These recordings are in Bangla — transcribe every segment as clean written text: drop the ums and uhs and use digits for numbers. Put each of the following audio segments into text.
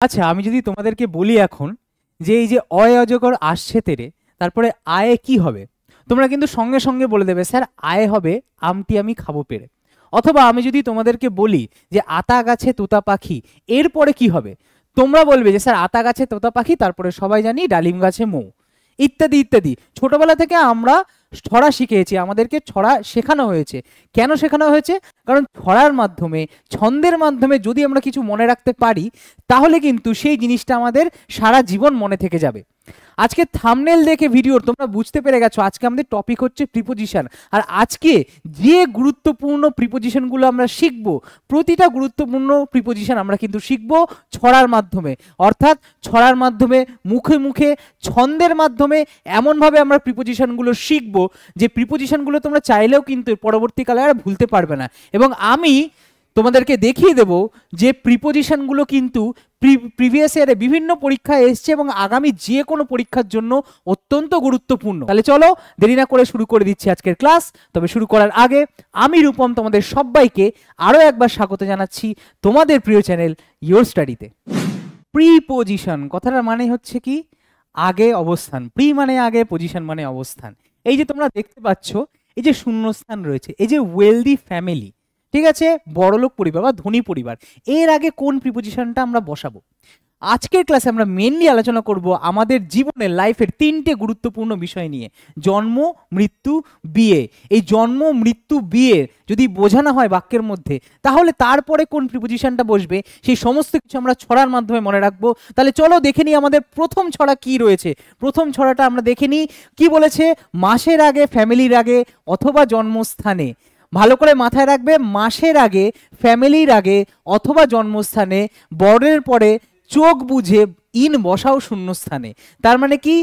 আচ্ছা, আমি যদি তোমাদেরকে বলি এখন যে এই যে অয় অজগর আসছে তেরে, তারপরে আয়ে কি হবে, তোমরা কিন্তু সঙ্গে সঙ্গে বলে দেবে স্যার আয়ে হবে আমটি আমি খাবো পেরে। অথবা আমি যদি তোমাদেরকে বলি যে আতা গাছে তোতা পাখি, এরপরে কি হবে, তোমরা বলবে যে স্যার আতা গাছে তোতা পাখি, তারপরে সবাই জানি ডালিম গাছে মৌ, ইত্যাদি ইত্যাদি। ছোটবেলা থেকে আমরা ছড়া শিখেছি, আমাদেরকে ছড়া শেখানো হয়েছে। কেন শেখানো হয়েছে? কারণ ছড়ার মাধ্যমে, ছন্দের মাধ্যমে যদি আমরা কিছু মনে রাখতে পারি, তাহলে কিন্তু সেই জিনিসটা আমাদের সারা জীবন মনে থেকে যাবে। আজকে থাম্বনেল দেখে ভিডিওর তোমরা বুঝতে পেরে গেছো আজকে আমাদের টপিক হচ্ছে প্রিপোজিশন। আর আজকে যে গুরুত্বপূর্ণ প্রিপোজিশনগুলো আমরা শিখবো, প্রতিটা গুরুত্বপূর্ণ প্রিপোজিশন আমরা কিন্তু শিখবো ছড়ার মাধ্যমে। অর্থাৎ ছড়ার মাধ্যমে, মুখে মুখে, ছন্দের মাধ্যমে এমনভাবে আমরা প্রিপোজিশনগুলো শিখবো যে প্রিপোজিশনগুলো তোমরা চাইলেও কিন্তু পরবর্তীকালে আর ভুলতে পারবে না। এবং আমি তোমাদেরকে দেখিয়ে দেব যে প্রিপোজিশনগুলো কিন্তু প্রিভিয়াস ইয়ারে বিভিন্ন পরীক্ষায় এসছে এবং আগামী যে কোনো পরীক্ষার জন্য অত্যন্ত গুরুত্বপূর্ণ। তাহলে চলো দেরি না করে শুরু করে দিচ্ছি আজকের ক্লাস। তবে শুরু করার আগে আমি রূপম তোমাদের সবাইকে আরও একবার স্বাগত জানাচ্ছি তোমাদের প্রিয় চ্যানেল ইয়োর স্টাডিতে। প্রিপোজিশন কথাটার মানে হচ্ছে কি, আগে অবস্থান। প্রি মানে আগে, পজিশন মানে অবস্থান। এই যে তোমরা দেখতে পাচ্ছ এই যে শূন্যস্থান রয়েছে, এই যে ওয়েলদি ফ্যামিলি, ঠিক আছে, বড়লোক পরিবার বা ধনী পরিবার, এর আগে কোন প্রিপোজিশনটা আমরা বসাবো? আজকের ক্লাসে আমরা মেনলি আলোচনা করব আমাদের জীবনের লাইফের তিনটে গুরুত্বপূর্ণ বিষয় নিয়ে। জন্ম, মৃত্যু, বিয়ে। এই জন্ম, মৃত্যু, বিয়ে যদি বোঝানো হয় বাক্যের মধ্যে, তাহলে তারপরে কোন প্রিপোজিশনটা বসবে সেই সমস্ত কিছু আমরা ছড়ার মাধ্যমে মনে রাখবো। তাহলে চলো দেখে নিই আমাদের প্রথম ছড়া কি রয়েছে। প্রথম ছড়াটা আমরা দেখে নিই কি বলেছে। মাসের আগে, ফ্যামিলির আগে অথবা জন্মস্থানে। ভালো করে মাথায় রাখবে, মাসের আগে, ফ্যামিলির আগে অথবা জন্মস্থানে, বর্ণের পরে চোখ বুঝে ইন বসাও শূন্যস্থানে। তার মানে কি,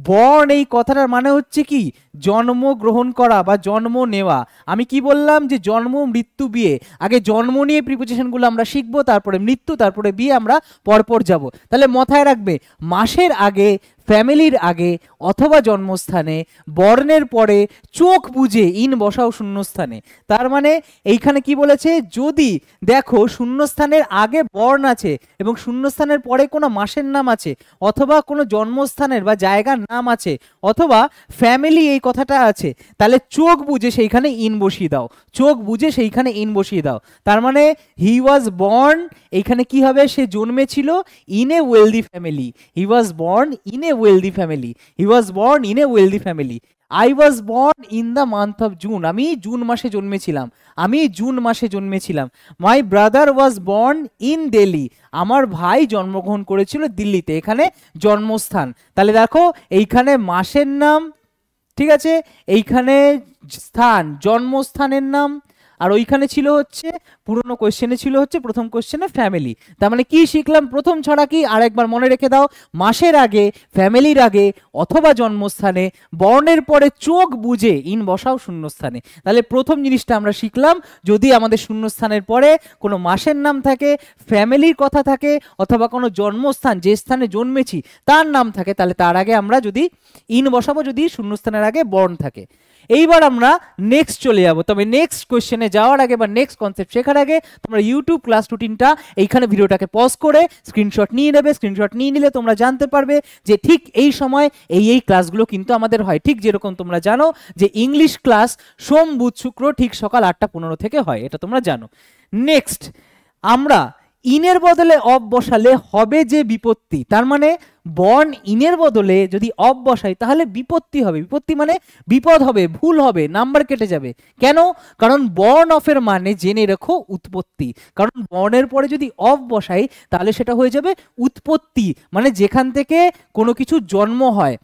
বর্ণ এই কথাটার মানে হচ্ছে কি, জন্ম গ্রহণ করা বা জন্ম নেওয়া। আমি কি বললাম যে জন্ম, মৃত্যু, বিয়ে। আগে জন্ম নিয়ে প্রিপোজিশনগুলো আমরা শিখবো, তারপরে মৃত্যু, তারপরে বিয়ে আমরা পরপর যাব। তাহলে মাথায় রাখবে, মাসের আগে, ফ্যামিলির আগে অথবা জন্মস্থানে, বর্ণের পরে চোখ বুঝে ইন বসাও শূন্যস্থানে। তার মানে এইখানে কি বলেছে, যদি দেখো শূন্যস্থানের আগে বর্ণ আছে এবং শূন্যস্থানের পরে কোনো মাসের নাম আছে অথবা কোনো জন্মস্থানের বা জায়গার নাম আছে অথবা ফ্যামিলি এই কথাটা আছে, তাহলে চোখ বুঝে সেইখানে ইন বসিয়ে দাও। চোখ বুঝে সেইখানে ইন বসিয়ে দাও। তার মানে হি ওয়াজ বর্ন, এইখানে কি হবে, সে জন্মেছিল in a wealthy family. He was born in a wealthy family. He was born in a wealthy family. I was born in the month of June. আমি জুন মাসে জন্মেছিলাম। আমি জুন মাসে জন্মেছিলাম। My brother was born in Delhi. আমার ভাই জন্মগ্রহণ করেছিল দিল্লিতে। এখানে জন্মস্থান। তাহলে দেখো এইখানে মাসের নাম, ঠিক আছে, এইখানে স্থান, জন্মস্থানের নাম, আর ওইখানে ছিল হচ্ছে পুরনো কোয়েশ্চেনে ছিল হচ্ছে প্রথম কোয়েশ্চেনে ফ্যামিলি। তার মানে কি শিখলাম, প্রথম ছড়া কি আরেকবার মনে রেখে দাও, মাসের আগে, ফ্যামিলির আগে অথবা জন্মস্থানে, বর্ণের পরে চোখ বুঝে ইন বসাও শূন্যস্থানে। তাহলে প্রথম জিনিসটা আমরা শিখলাম, যদি আমাদের শূন্যস্থানের পরে কোনো মাসের নাম থাকে, ফ্যামিলির কথা থাকে অথবা কোনো জন্মস্থান, যে স্থানে জন্মেছি তার নাম থাকে, তাহলে তার আগে আমরা যদি ইন বসাবো, যদি শূন্যস্থানের আগে বর্ণ থাকে। এইবার আমরা নেক্সট চলে যাব। তবে নেক্সট কোয়েশ্চেনে যাওয়ার আগে বা নেক্সট কনসেপ্ট শেখার আগে তোমরা ইউটিউব ক্লাস রুটিনটা এইখানে ভিডিওটাকে পজ করে স্ক্রিনশট নিয়ে নেবে। স্ক্রিনশট নিয়ে নিলে তোমরা জানতে পারবে যে ঠিক এই সময় এই ক্লাসগুলো কিন্তু আমাদের হয়। ঠিক যেরকম তোমরা জানো যে ইংলিশ ক্লাস সোম, বুধ, শুক্র ঠিক সকাল 8টা 15 থেকে হয়, এটা তোমরা জানো। নেক্সট আমরা ইনের বদলে অফ বসালে হবে যে বিপত্তি। তার মানে বর্ণ ইনের বদলে যদি অফ বসাই তাহলে বিপত্তি হবে। বিপত্তি মানে বিপদ হবে, ভুল হবে, নাম্বার কেটে যাবে। কেন? কারণ বর্ণ অফের মানে জেনে রেখো উৎপত্তি। কারণ বর্ণের পরে যদি অফ বসাই তাহলে সেটা হয়ে যাবে উৎপত্তি, মানে যেখান থেকে কোনো কিছু জন্ম হয়।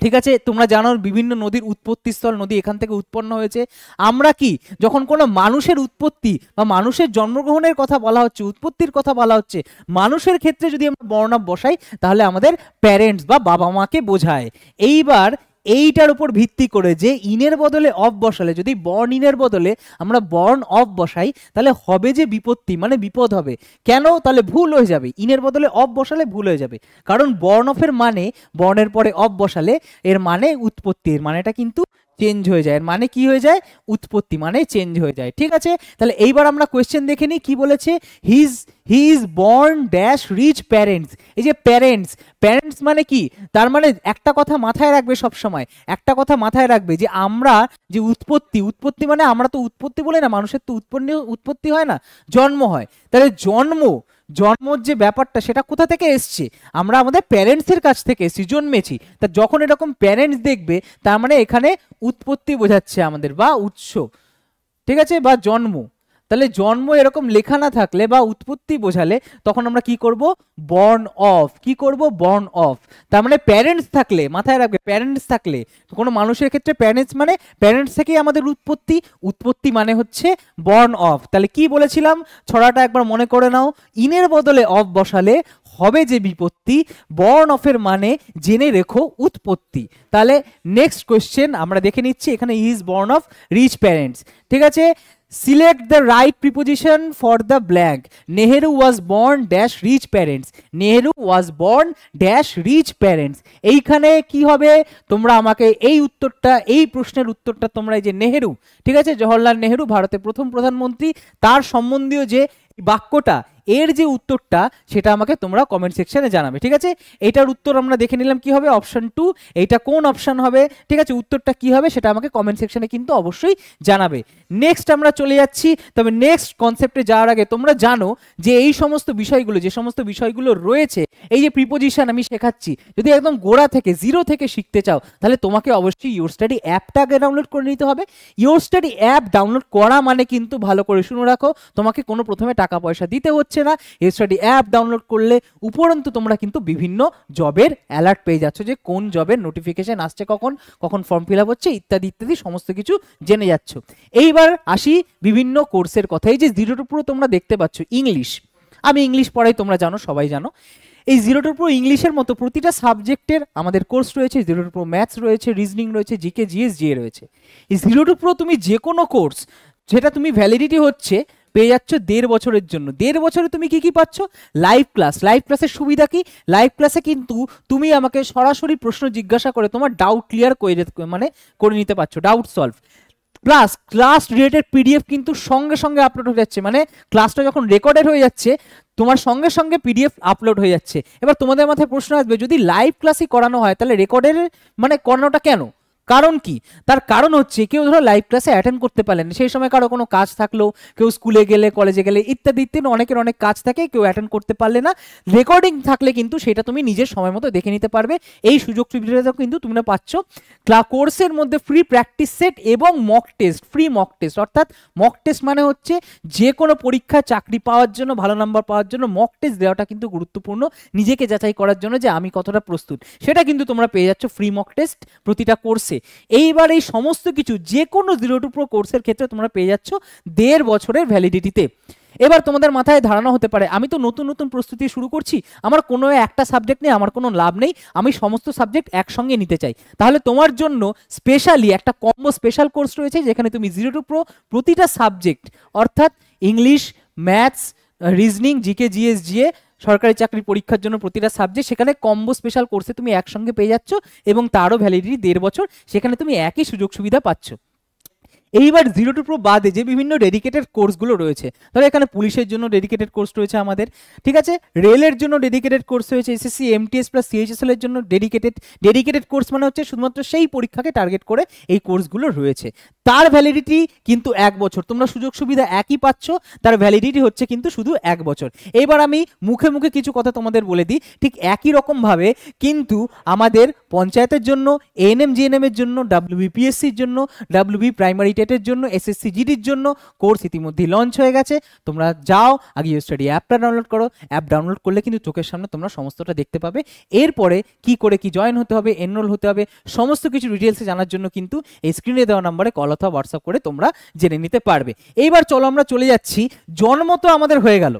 ঠিক আছে, তোমরা জানো বিভিন্ন নদীর উৎপত্তিস্থল, নদী এখান থেকে উৎপন্ন হয়েছে। আমরা কি যখন কোনো মানুষের উৎপত্তি বা মানুষের জন্মগ্রহণের কথা বলা হচ্ছে, উৎপত্তির কথা বলা হচ্ছে, মানুষের ক্ষেত্রে যদি আমরা বর্ণ বসাই তাহলে আমাদের প্যারেন্টস বা বাবা মাকে বোঝায়। এইবার এইটার উপর ভিত্তি করে যে ইনের বদলে অফ বসালে, যদি বর্ণ ইনের বদলে আমরা বর্ণ অফ বসাই তাহলে হবে যে বিপত্তি, মানে বিপদ হবে। কেন? তাহলে ভুল হয়ে যাবে। ইনের বদলে অফ বসালে ভুল হয়ে যাবে, কারণ বর্ণ অফের মানে বর্ণের পরে অফ বসালে এর মানে উৎপত্তি, এর মানেটা কিন্তু চেঞ্জ হয়ে যায়। মানে কি হয়ে যায়? উৎপত্তি মানে চেঞ্জ হয়ে যায়। ঠিক আছে, তাহলে এইবার আমরা কোয়েশ্চেন দেখে নিই কি বলেছে। He is born dash rich parents. এই যে প্যারেন্টস, প্যারেন্টস মানে কি? তার মানে একটা কথা মাথায় রাখবে সব সময়, একটা কথা মাথায় রাখবে যে আমরা যে উৎপত্তি, উৎপত্তি মানে আমরা তো উৎপত্তি বলে না, মানুষের তো উৎপত্তি হয় না, জন্ম হয়। তাহলে জন্মর যে ব্যাপারটা সেটা কোথা থেকে এসছে? আমরা আমাদের প্যারেন্টসের কাছ থেকে এসেছি, জন্মেছি। তা যখন এরকম প্যারেন্টস দেখবে তার মানে এখানে উৎপত্তি বোঝাচ্ছে আমাদের, বা উৎস, ঠিক আছে, বা জন্ম। তাহলে জন্ম এরকম লেখা না থাকলে বা উৎপত্তি বোঝালে তখন আমরা কি করব? Born of. কি করব? Born of. তার মানে প্যারেন্টস থাকলে, মাথায় রাখবে, প্যারেন্টস থাকলে, কোনো মানুষের ক্ষেত্রে প্যারেন্টস মানে প্যারেন্টস থেকেই আমাদের উৎপত্তি, উৎপত্তি মানে হচ্ছে বর্ন অফ। তাহলে কি বলেছিলাম ছড়াটা একবার মনে করে নাও। ইনের বদলে অফ বসালে হবে যে বিপত্তি, বর্ন অফের মানে জেনে রেখো উৎপত্তি। তাহলে নেক্সট কোয়েশ্চেন আমরা দেখে নিচ্ছি। এখানে is born of rich parents, ঠিক আছে। Select the right preposition for the blank. Nehru was born dash rich parents. Nehru was born dash rich parents. এইখানে কি হবে? তোমরা আমাকে এই উত্তরটা, এই প্রশ্নের উত্তরটা তোমরা, এই যে নেহেরু, ঠিক আছে, জওহরলাল নেহেরু ভারতের প্রথম প্রধানমন্ত্রী, তার সম্বন্ধীয় যে বাক্যটা, এর যে উত্তরটা সেটা আমাকে তোমরা কমেন্ট সেকশনে জানাবে। ঠিক আছে, এটার উত্তর আমরা দেখে নিলাম কি হবে, অপশন 2। এইটা কোন অপশন হবে? ঠিক আছে, উত্তরটা কি হবে সেটা আমাকে কমেন্ট সেকশনে কিন্তু অবশ্যই জানাবে। নেক্সট আমরা চলে যাচ্ছি। তবে নেক্সট কনসেপ্টে যাওয়ার আগে তোমরা জানো যে এই সমস্ত বিষয়গুলো, যে সমস্ত বিষয়গুলো রয়েছে, এই যে প্রিপোজিশন আমি শেখাচ্ছি, যদি একদম গোড়া থেকে, জিরো থেকে শিখতে চাও তাহলে তোমাকে অবশ্যই ইওর স্টাডি অ্যাপটাকে ডাউনলোড করে নিতে হবে। ইওর স্টাডি অ্যাপ ডাউনলোড করা মানে কিন্তু, ভালো করে শুনে রাখো, তোমাকে কোনো প্রথমে টাকা পয়সা দিতে হচ্ছে না। ইওর স্টাডি অ্যাপ ডাউনলোড করলে উপরন্তু তোমরা কিন্তু বিভিন্ন জবের অ্যালার্ট পেয়ে যাচ্ছ, যে কোন জবের নোটিফিকেশন আসছে, কখন কখন ফর্ম ফিল আপ হচ্ছে, ইত্যাদি ইত্যাদি সমস্ত কিছু জেনে যাচ্ছ। এইবার আসি বিভিন্ন কোর্সের কথা। এই যে 0 to Pro তোমরা দেখতে পাচ্ছ, ইংলিশ, আমি ইংলিশ পড়াই, তোমরা জানো, সবাই জানো। এই 0 to Pro ইংলিশের মতো প্রতিটা সাবজেক্টের আমাদের কোর্স রয়েছে। 0 to Pro ম্যাথস রয়েছে, রিজনিং রয়েছে, জিকে, জিএস, জিএ রয়েছে। এই 0 to Pro তুমি যে কোনো কোর্স, যেটা তুমি ভ্যালিডিটি হচ্ছে পেয়ে যাচ্ছ 1.5 বছরের জন্য। 1.5 বছরে তুমি কি কি পাচ্ছ? Live class. লাইভ ক্লাসের সুবিধা কি? লাইভ ক্লাসে কিন্তু তুমি আমাকে সরাসরি প্রশ্ন জিজ্ঞাসা করে তোমার ডাউট ক্লিয়ার করে নিতে পারছো, doubt solve. Class related PDF কিন্তু সঙ্গে সঙ্গে আপলোড হয়ে যাচ্ছে, মানে ক্লাসটা যখন রেকর্ডেড হয়ে যাচ্ছে তোমার সঙ্গে সঙ্গে পিডিএফ আপলোড হয়ে যাচ্ছে। এবার তোমাদের মাথায় প্রশ্ন আসবে, যদি লাইভ ক্লাসই করানো হয় তাহলে রেকর্ডের করানোটা কেন? কারণ কি? তার কারণ হচ্ছে, কেউ ধরো লাইভ ক্লাসে অ্যাটেন্ড করতে পারলেন, সেই সময় কারো কোনো কাজ থাকলো, কেউ স্কুলে গেলে, কলেজে গেলে, ইত্যাদি ইত্যাদি অনেকের অনেক কাজ থাকে, কেউ অ্যাটেন্ড করতে পারলে না। রেকর্ডিং থাকলে কিন্তু সেটা তুমি নিজের সময় মতো দেখে নিতে পারবে। এই সুযোগ সুবিধাটা কিন্তু তোমরা পাচ্ছ। কোর্সের মধ্যে ফ্রি প্র্যাকটিস সেট এবং mock test, free mock test. অর্থাৎ মক টেস্ট মানে হচ্ছে যে কোনো পরীক্ষায় চাকরি পাওয়ার জন্য, ভালো নাম্বার পাওয়ার জন্য মক টেস্ট দেওয়াটা কিন্তু গুরুত্বপূর্ণ, নিজেকে যাচাই করার জন্য যে আমি কতটা প্রস্তুত, সেটা কিন্তু তোমরা পেয়ে যাচ্ছ ফ্রি মক টেস্ট প্রতিটা কোর্সে। এইবার এই সমস্ত কিছু যে কোনো 0 to Pro কোর্সের ক্ষেত্রে তোমরা পেয়ে যাচ্ছ 1.5 বছরের ভ্যালিডিটিতে। এবার তোমাদের মাথায় ধারণা হতে পারে, আমি তো নতুন নতুন প্রস্তুতি শুরু করছি, আমার কোনো একটা সাবজেক্ট নিয়ে আমার কোনো লাভ নেই, আমি সমস্ত সাবজেক্ট একসঙ্গে নিতে চাই। তাহলে তোমার জন্য স্পেশালি একটা কম্বো স্পেশাল কোর্স রয়েছে, যেখানে তুমি 0 to Pro প্রতিটা সাবজেক্ট, অর্থাৎ English, maths, reasoning, GK, GS, GA, সরকারি চাকরি পরীক্ষার জন্য প্রতিটা সাবজেক্ট, সেখানে কম্বো স্পেশাল কোর্সে তুমি একসঙ্গে পেয়ে যাচ্ছ, এবং তারও ভ্যালিডিটি 1.5 বছর। সেখানে তুমি একই সুযোগ সুবিধা পাচ্ছ। এইবার 0 to Pro বাদে যে বিভিন্ন ডেডিকেটেড কোর্সগুলো রয়েছে, ধরো এখানে পুলিশের জন্য ডেডিকেটেড কোর্স রয়েছে আমাদের, ঠিক আছে, রেলের জন্য ডেডিকেটেড কোর্স রয়েছে, এসএসসি, এমটিএস প্লাস সিএইচএসএল এর জন্য ডেডিকেটেড কোর্স মানে হচ্ছে শুধুমাত্র সেই পরীক্ষাকে টার্গেট করে এই কোর্সগুলো রয়েছে। তার ভ্যালিডিটি কিন্তু 1 বছর, তোমরা সুযোগ সুবিধা একই পাচ্ছ, তার ভ্যালিডিটি হচ্ছে কিন্তু শুধু 1 বছর। এবার আমি মুখে মুখে কিছু কথা তোমাদের বলে দিই, ঠিক একই রকমভাবে কিন্তু আমাদের পঞ্চায়েতের জন্য, এএনএম জিএনএম এর জন্য, ডাব্লিউবিপিএসসির জন্য, ডাব্লিউবি প্রাইমারি টেটের জন্য, এসএসসি জিডির জন্য কোর্স ইতিমধ্যেই লঞ্চ হয়ে গেছে। তোমরা যাও আগে ইওর স্টাডি অ্যাপটা ডাউনলোড করো। অ্যাপ ডাউনলোড করলে কিন্তু চোখের সামনে তোমরা সমস্তটা দেখতে পাবে। এরপরে কি করে কি জয়েন হতে হবে, এনরোল হতে হবে, সমস্ত কিছু ডিটেলসে জানার জন্য কিন্তু এই স্ক্রিনে দেওয়া নাম্বারে কল অথবা হোয়াটসঅ্যাপ করে তোমরা জেনে নিতে পারবে। এইবার চলো আমরা চলে যাচ্ছি, জন্ম তো আমাদের হয়ে গেল,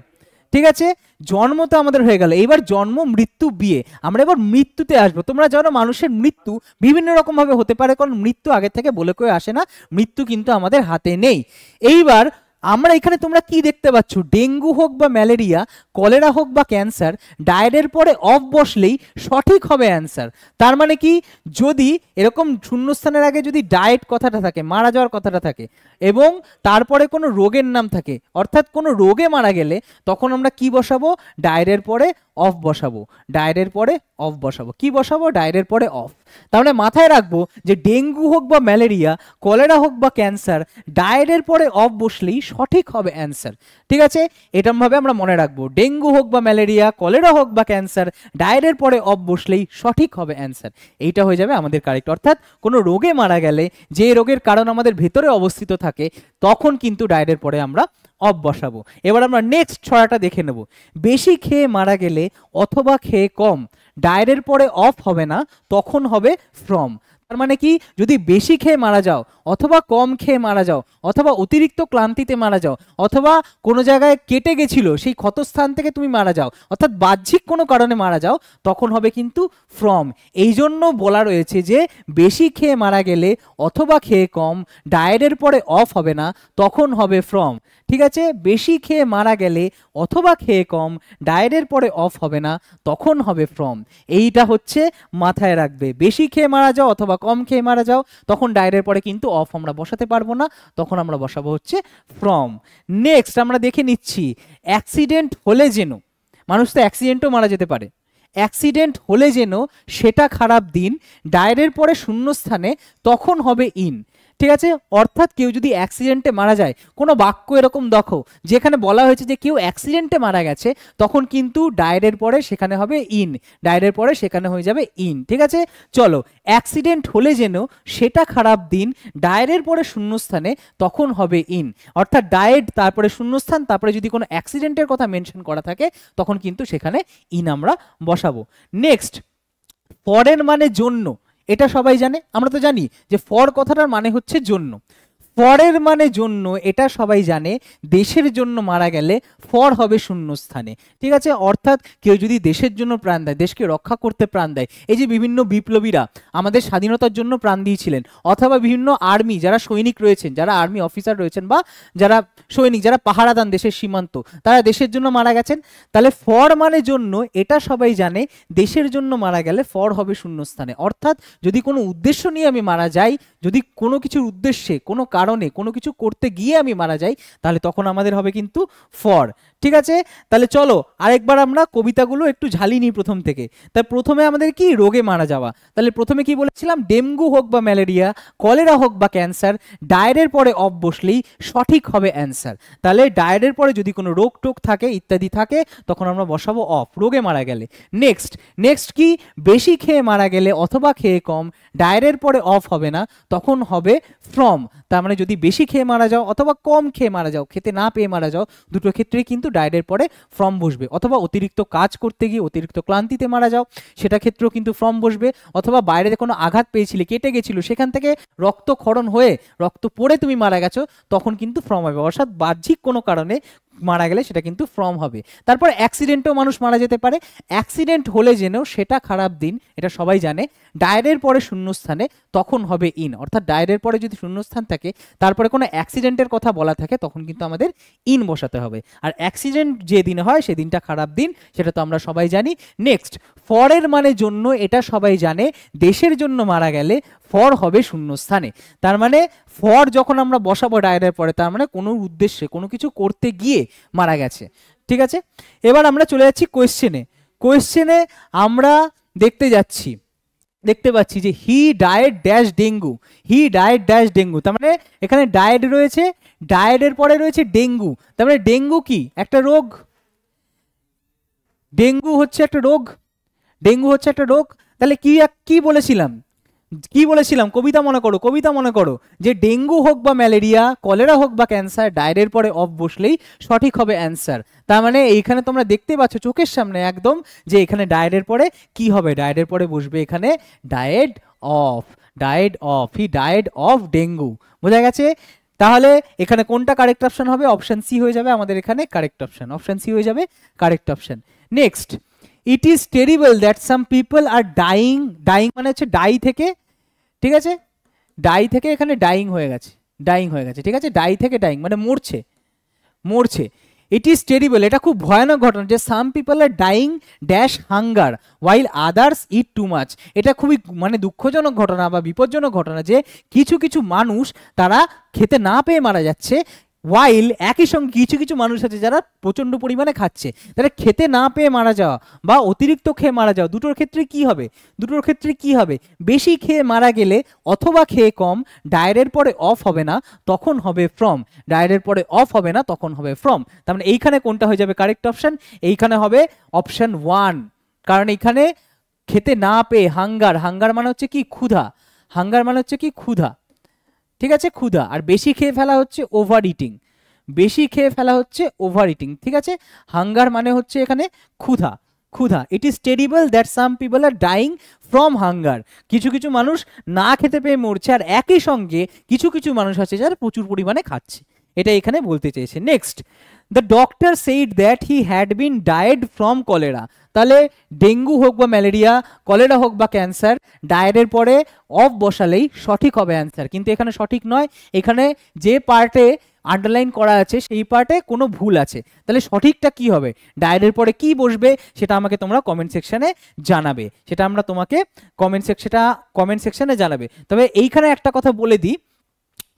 ঠিক আছে, জন্ম তো আমাদের হয়ে গেল। এইবার জন্ম, মৃত্যু, বিয়ে, আমরা এবার মৃত্যুতে আসবো। তোমরা জানো মানুষের মৃত্যু বিভিন্ন রকম ভাবে হতে পারে, কারণ মৃত্যু আগে থেকে বলে কেউ আসে না, মৃত্যু কিন্তু আমাদের হাতে নেই। এইবার আমরা এখানে তোমরা কি দেখতে পাচ্ছ, ডেঙ্গু হোক বা ম্যালেরিয়া, কলেরা হোক বা ক্যান্সার, ডায়ের পরে অফ বসলেই সঠিক হবে অ্যান্সার। তার মানে কি, যদি এরকম শূন্যস্থানের আগে যদি ডায়েট কথাটা থাকে, মারা যাওয়ার কথাটা থাকে, এবং তারপরে কোনো রোগের নাম থাকে, অর্থাৎ কোনো রোগে মারা গেলে তখন আমরা কি বসাবো, ডায়ের পরে অফ বসাবো, ডায়ের পরে অফ বসাবো। কি বসাবো, ডায়ের পরে অফ। তাহলে মাথায় রাখবো যে ডেঙ্গু হোক বা ম্যালেরিয়া, কলেরা হোক বা ক্যান্সার, ডায়ের পরে অফ বসলেই সঠিক হবে অ্যান্সার। ঠিক আছে, এরকম ভাবে আমরা মনে রাখবো, ডেঙ্গু হোক বা ম্যালেরিয়া, কলেরা হোক বা ক্যান্সার, ডায়ের পরে অফ বসলেই সঠিক হবে অ্যান্সার। এইটা হয়ে যাবে আমাদের কারেক্ট। অর্থাৎ কোনো রোগে মারা গেলে, যে রোগের কারণ আমাদের ভেতরে অবস্থিত থাকে, তখন কিন্তু ডায়ের পরে আমরা অফ বসাবো। এবার আমরা নেক্সট ছড়াটা দেখে নেব। বেশি খেয়ে মারা গেলে অথবা খেয়ে কম, ডায়ের পরে অফ হবে না, তখন হবে ফ্রম। তার মানে কি, যদি বেশি খেয়ে মারা যাও, অথবা কম খেয়ে মারা যাও, অথবা অতিরিক্ত ক্লান্তিতে মারা যাও, অথবা কোনো জায়গায় কেটে গেছিল সেই ক্ষতস্থান থেকে তুমি মারা যাও, অর্থাৎ বাহ্যিক কোনো কারণে মারা যাও, তখন হবে কিন্তু ফ্রম। এই জন্য বলা রয়েছে যে বেশি খেয়ে মারা গেলে অথবা খেয়ে কম, ডায়ের পরে অফ হবে না, তখন হবে ফ্রম। ঠিক আছে, বেশি খেয়ে মারা গেলে অথবা খেয়ে কম, ডায়ের পরে অফ হবে না, তখন হবে ফ্রম। এইটা হচ্ছে মাথায় রাখবে, বেশি খেয়ে মারা যাও অথবা কম খেয়ে মারা যাও, তখন ডায়ের পরে কিন্তু অফ আমরা বসাতে পারবো না, তখন আমরা বসাবো হচ্ছে ফ্রম। নেক্সট আমরা দেখে নিচ্ছি, অ্যাক্সিডেন্ট হলে যেন, মানুষ তো অ্যাক্সিডেন্টও মারা যেতে পারে, অ্যাক্সিডেন্ট হলে যেন সেটা খারাপ দিন, ডায়ের পরে শূন্যস্থানে তখন হবে ইন। ঠিক আছে, অর্থাৎ কেউ যদি অ্যাক্সিডেন্টে মারা যায়, কোনো বাক্য এরকম দেখো যেখানে বলা হয়েছে যে কেউ অ্যাক্সিডেন্টে মারা গেছে, তখন কিন্তু ডায়ের পরে সেখানে হবে ইন, ডায়ের পরে সেখানে হয়ে যাবে ইন। ঠিক আছে, চলো, অ্যাক্সিডেন্ট হলে যেন সেটা খারাপ দিন, ডায়ের পরে শূন্যস্থানে তখন হবে ইন। অর্থাৎ ডায়েট তারপরে শূন্যস্থান, তারপরে যদি কোনো অ্যাক্সিডেন্টের কথা মেনশন করা থাকে, তখন কিন্তু সেখানে ইন আমরা বসাবো। নেক্সট, ফরের মানে জন্য, এটা সবাই জানে, আমরা তো জানি যে ফর কথাটার মানে হচ্ছে জন্য। ফরের মানে জন্য, এটা সবাই জানে, দেশের জন্য মারা গেলে ফর হবে শূন্যস্থানে। ঠিক আছে, অর্থাৎ কেউ যদি দেশের জন্য প্রাণ দেয়, দেশকে রক্ষা করতে প্রাণ দেয়, এই যে বিভিন্ন বিপ্লবীরা আমাদের স্বাধীনতার জন্য প্রাণ দিয়েছিলেন, অথবা বিভিন্ন আর্মি যারা সৈনিক রয়েছেন, যারা আর্মি অফিসার রয়েছেন, বা যারা সৈনিক, যারা পাহারা দেন দেশের সীমান্ত, তারা দেশের জন্য মারা গেছেন। তাহলে ফর মানে জন্য, এটা সবাই জানে, দেশের জন্য মারা গেলে ফর হবে শূন্যস্থানে। অর্থাৎ যদি কোনো উদ্দেশ্য নিয়ে আমি মারা যাই, যদি কোনো কিছুর উদ্দেশ্যে, কোনো কারণে, কোনো কিছু করতে গিয়ে আমি মারা যাই, তাহলে তখন আমাদের হবে কিন্তু ফর। ঠিক আছে, তাহলে চলো আরেকবার আমরা কবিতাগুলো একটু ঝালিয়ে নিই প্রথম থেকে। তাই প্রথমে আমাদের কি, রোগে মারা যাওয়া। তাহলে প্রথমে কি বলেছিলাম, ডেঙ্গু হোক বা ম্যালেরিয়া, কলেরা হোক বা ক্যান্সার, ডায়ের পরে অফ বসলেই সঠিক হবে অ্যান্সার। তাহলে ডায়ের পরে যদি কোনো রোগ টোগ থাকে, ইত্যাদি থাকে, তখন আমরা বসাবো অফ, রোগে মারা গেলে। নেক্সট, নেক্সট কি, বেশি খেয়ে মারা গেলে অথবা খেয়ে কম, ডায়ের পরে অফ হবে না, তখন হবে ফ্রম। তার মানে যদি বেশি খেয়ে মারা যাও অথবা কম খেয়ে মারা যাও, খেতে না পেয়ে মারা যাও, দুটো ক্ষেত্রেই কিন্তু ডায়ের পরে ফ্রম বসবে। অথবা অতিরিক্ত কাজ করতে গিয়ে অতিরিক্ত ক্লান্তিতে মারা যাও, সেটা ক্ষেত্রেও কিন্তু ফ্রম বসবে। অথবা বাইরে কোনো আঘাত পেয়েছিলে, কেটে গেছিল, সেখান থেকে রক্তক্ষরণ হয়ে, রক্ত পড়ে তুমি মারা গেছো, তখন কিন্তু ফ্রম হবে। অর্থাৎ বাহ্যিক কোনো কারণে মারা গেলে সেটা কিন্তু ফ্রম হবে। তারপর অ্যাক্সিডেন্টেও মানুষ মারা যেতে পারে, অ্যাক্সিডেন্ট হলে যেন সেটা খারাপ দিন, এটা সবাই জানে, ডায়ের পরে শূন্যস্থানে তখন হবে ইন। অর্থাৎ ডায়ের পরে যদি শূন্যস্থান থাকে, তারপরে কোনো অ্যাক্সিডেন্টের কথা বলা থাকে, তখন কিন্তু আমাদের ইন বসাতে হবে। আর অ্যাক্সিডেন্ট যে দিন হয় সেদিনটা খারাপ দিন, সেটা তো আমরা সবাই জানি। নেক্সট, ফরের মানে জন্য, এটা সবাই জানে, দেশের জন্য মারা গেলে ফর হবে শূন্যস্থানে। তার মানে ফর যখন আমরা বসাবো ডায়ের পরে, তার মানে কোনো উদ্দেশ্যে, কোনো কিছু করতে গিয়ে মারা গেছে। ঠিক আছে, এবার আমরা চলে যাচ্ছি কোয়েশ্চেনে। কোয়েশ্চেনে আমরা দেখতে পাচ্ছি যে he died dash dengue, he died dash dengue. তার মানে এখানে ডায়েড রয়েছে, ডায়েডের পরে রয়েছে ডেঙ্গু। তার মানে ডেঙ্গু কি, একটা রোগ, ডেঙ্গু হচ্ছে একটা রোগ, ডেঙ্গু হচ্ছে একটা রোগ। তাহলে কি বলেছিলাম, কি বলেছিলাম, কবিতা মনে করো, কবিতা মনে করো, যে ডেঙ্গু হোক বা ম্যালেরিয়া, কলেরা হোক বা ক্যান্সার, ডায়ের পরে অফ বসলেই সঠিক হবে অ্যান্সার। তার মানে এইখানে তোমরা দেখতে পাচ্ছ চোখের সামনে একদম, যে এখানে ডায়ের পরে কি হবে, ডায়ের পরে বসবে এখানে died of, died of, he died of dengue. বোঝা গেছে? তাহলে এখানে কোনটা কারেক্ট অপশন হবে, অপশন সি হয়ে যাবে আমাদের এখানে কারেক্ট অপশন, অপশন সি হয়ে যাবে correct option. Next, it is terrible that some people are dying, dying মানে হচ্ছে ডাই থেকে, ঠিক আছে, ডাই থেকে এখানে ডাইং হয়ে গেছে, ডাইং হয়ে গেছে, ঠিক আছে, ডাই থেকে ডাইং মানে মরছে, মরছে। ইট ইজ টেরিবল, এটা খুব ভয়ানক ঘটনা যে সাম people are dyeing dash hunger while others it too much. এটা খুবই মানে দুঃখজনক ঘটনা বা বিপজ্জনক ঘটনা যে কিছু কিছু মানুষ তারা খেতে না পেয়ে মারা যাচ্ছে, ওয়াইল একই সঙ্গে কিছু কিছু মানুষ আছে যারা প্রচণ্ড পরিমাণে খাচ্ছে। তারা খেতে না পেয়ে মারা যাওয়া বা অতিরিক্ত খেয়ে মারা যাওয়া, দুটোর ক্ষেত্রে কি হবে? বেশি খেয়ে মারা গেলে অথবা খেয়ে কম, ডায়ের পরে অফ হবে না তখন হবে ফ্রম, ডায়ের পরে অফ হবে না তখন হবে ফ্রম। তার মানে এইখানে কোনটা হয়ে যাবে কারেক্ট অপশন? এইখানে হবে অপশন 1, কারণ এখানে খেতে না পেয়ে হাঙ্গার মানে হচ্ছে কি ক্ষুধা, ঠিক আছে, ক্ষুধা। আর বেশি খেয়ে ফেলা হচ্ছে ওভার ইটিং, ঠিক আছে। হাঙ্গার মানে হচ্ছে এখানে ক্ষুধা। ইট is terrible that some people are dyeing from hunger, কিছু কিছু মানুষ না খেতে পেয়ে মরছে, আর একই সঙ্গে কিছু কিছু মানুষ আছে যারা প্রচুর পরিমাণে খাচ্ছে, এটা এখানে বলতে চেয়েছে। Next, the doctor said that he had been died from cholera. তাহলে ডেঙ্গু হোক বা ম্যালেরিয়া, কলেরা হোক বা ক্যান্সার, ডায়ের পরে অফ বসালেই সঠিক হবে অ্যান্সার, কিন্তু এখানে সঠিক নয়। এখানে যে পার্টে আন্ডারলাইন করা আছে সেই পার্টে কোনো ভুল আছে। তাহলে সঠিকটা কি হবে, ডায়ের পরে কি বসবে সেটা আমাকে তোমরা কমেন্ট সেকশনে জানাবে, কমেন্ট সেকশনে জানাবে। তবে এইখানে একটা কথা বলে দিই,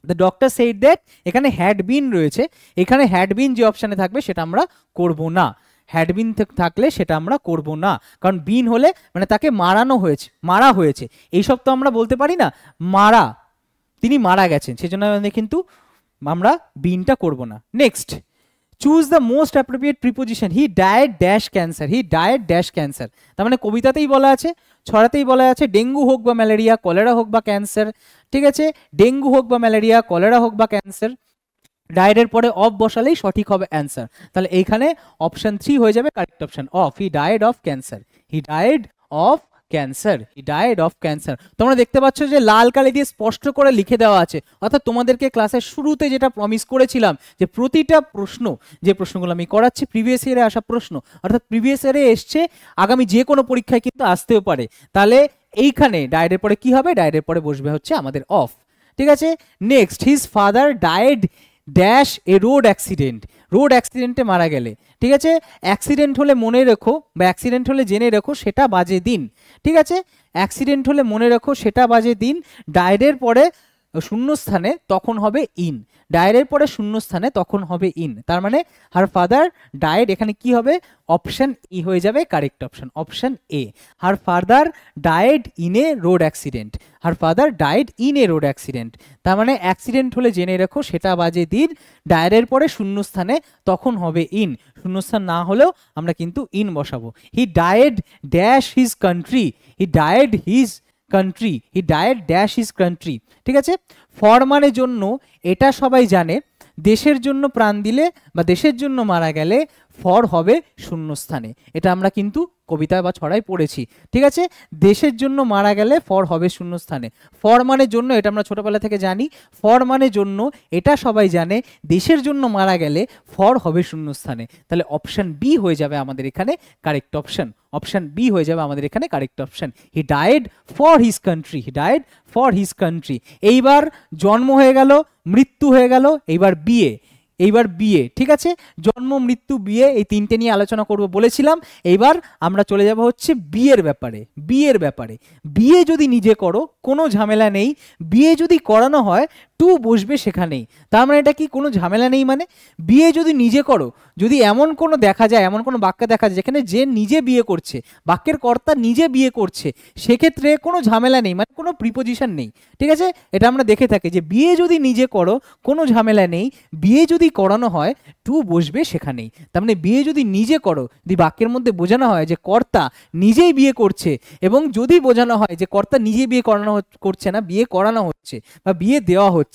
দ্য ডক্টর সেইড দ্যাট এখানে হ্যাড বিন রয়েছে, এখানে হ্যাড বিন যে অপশানে থাকবে সেটা আমরা করব না, হ্যাড বিন থাকলে সেটা আমরা করব না, কারণ বিন হলে মানে তাকে মারা হয়েছে এইসব তো আমরা বলতে পারি না, তিনি মারা গেছেন, সেজন্য কিন্তু আমরা বিনটা করব না। Next, choose the most appropriate preposition, he died dash cancer. তার মানে কবিতাতেই বলা আছে, ছড়াতেই বলা আছে ডেঙ্গু হোক বা ম্যালেরিয়া, কলেরা হোক বা ক্যান্সার, ঠিক আছে, ডেঙ্গু হোক বা ম্যালেরিয়া, কলেরা হোক বা ক্যান্সার, ডায়ের পরে অফ বসালেই সঠিক হবে অ্যান্সার। তাহলে এইখানে অপশন 3 হয়ে যাবে correct option of, he died of cancer. তোমরা দেখতে পাচ্ছ যে লাল কালি দিয়ে স্পষ্ট করে লিখে দেওয়া আছে, অর্থাৎ তোমাদেরকে ক্লাসের শুরুতে যেটা প্রমিস করেছিলাম যে প্রতিটা প্রশ্ন, যে প্রশ্নগুলো আমি করাচ্ছি প্রিভিয়াস ইয়ারে আসা প্রশ্ন, অর্থাৎ প্রিভিয়াস ইয়ারে এসছে, আগামী যে কোনো পরীক্ষায় কিন্তু আসতেও পারে। তাহলে এইখানে ডায়ের পরে কি হবে, ডায়ের পরে বসবে হচ্ছে আমাদের অফ, ঠিক আছে। Next, his father died dash a road অ্যাক্সিডেন্টে মারা গেলে, ঠিক আছে। অ্যাক্সিডেন্ট হলে মনে রেখো বা অ্যাক্সিডেন্ট হলে জেনে রেখো সেটা বাজে দিন, ঠিক আছে, অ্যাক্সিডেন্ট হলে মনে রেখো সেটা বাজে দিন, ডায়ের পরে শূন্যস্থানে তখন হবে ইন, তার মানে হার ফাদার ডায়েড, এখানে কি হবে অপশন ই হয়ে যাবে correct option, option A, her father died in a road accident, তার মানে অ্যাক্সিডেন্ট হলে জেনে রেখো সেটা বাজে দিন, ডায়ের পরে শূন্যস্থানে তখন হবে ইন, শূন্যস্থান না হলেও আমরা কিন্তু ইন বসাবো। He died dash his country, ঠিক আছে। ফর মানে জন্য, এটা সবাই জানে, দেশের জন্য প্রাণ দিলে বা দেশের জন্য মারা গেলে ফর হবে শূন্যস্থানে, এটা আমরা কিন্তু কবিতা বা ছড়াই পড়েছি, ঠিক আছে। দেশের জন্য মারা গেলে ফর হবে শূন্যস্থানে, ফর মানে জন্য, এটা আমরা ছোটবেলা থেকে জানি, ফর মানে জন্য, এটা সবাই জানে, দেশের জন্য মারা গেলে ফর হবে শূন্যস্থানে। তাহলে অপশন বি হয়ে যাবে আমাদের এখানে correct option, he died for his country. এইবার জন্ম হয়ে গেল, মৃত্যু হয়ে গেল, এইবার বিয়ে, ঠিক আছে, জন্ম মৃত্যু বিয়ে এই তিনটে নিয়ে আলোচনা করব বলেছিলাম। এইবার আমরা চলে যাব হচ্ছে বিয়ের ব্যাপারে। বিয়ে যদি নিজে করো কোনো ঝামেলা নেই, বিয়ে যদি করানো হয় টু বসবে সেখানেই, তার মানে এটা কি কোনো ঝামেলা নেই, মানে বিয়ে যদি নিজে করো, যদি এমন কোনো দেখা যায়, এমন কোনো বাক্য দেখা যায় যেখানে যে নিজে বিয়ে করছে, বাক্যের কর্তা নিজে বিয়ে করছে, সেক্ষেত্রে কোনো ঝামেলা নেই, মানে কোনো প্রিপোজিশন নেই, ঠিক আছে। এটা আমরা দেখে থাকি যে বিয়ে যদি নিজে করো কোনো ঝামেলা নেই, বিয়ে যদি করানো হয় টু বসবে সেখানেই। তার মানে বিয়ে যদি নিজে করো, যদি বাক্যের মধ্যে বোঝানো হয় যে কর্তা নিজেই বিয়ে করছে, এবং যদি বোঝানো হয় যে কর্তা নিজে বিয়ে করছে না, বিয়ে করানো হচ্ছে বা বিয়ে দেওয়া হচ্ছে,